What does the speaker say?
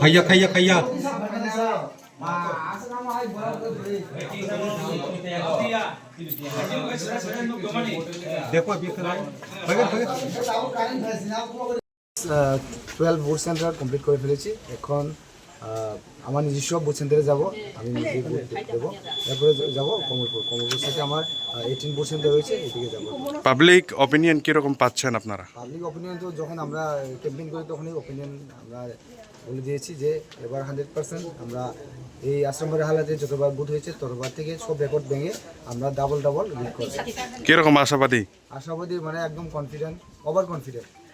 খাইয়া খাইয়া খাইয়া দেখো 12 বুট সেন্টার কমপ্লিট করে ফেলেছি। এখন আমার নিজস্ব বুট সেন্টারে যাব, আমি নিজে বুট দেবো, তারপরে যাবো কমলপুর সাথে আমার 18 বুট সেন্টার রয়েছে, এদিকে যাবো। পাবলিক অপিনিয়ন কীরকম পাচ্ছেন আপনারা? পাবলিক অপিনিয়ন তো যখন আমরা ক্যাম্পেইন করি তখনই অপিনিয়ন আমরা বলে দিয়েছি যে এবার 100% আমরা এই আশ্রমের হালাতে যতবার বুথ হয়েছে ততবার থেকে সব রেকর্ড ভেঙে আমরা ডাবল লিড করছি। কীরকম আশাবাদী? আশাবাদী মানে একদম কনফিডেন্ট, ওভার কনফিডেন্ট।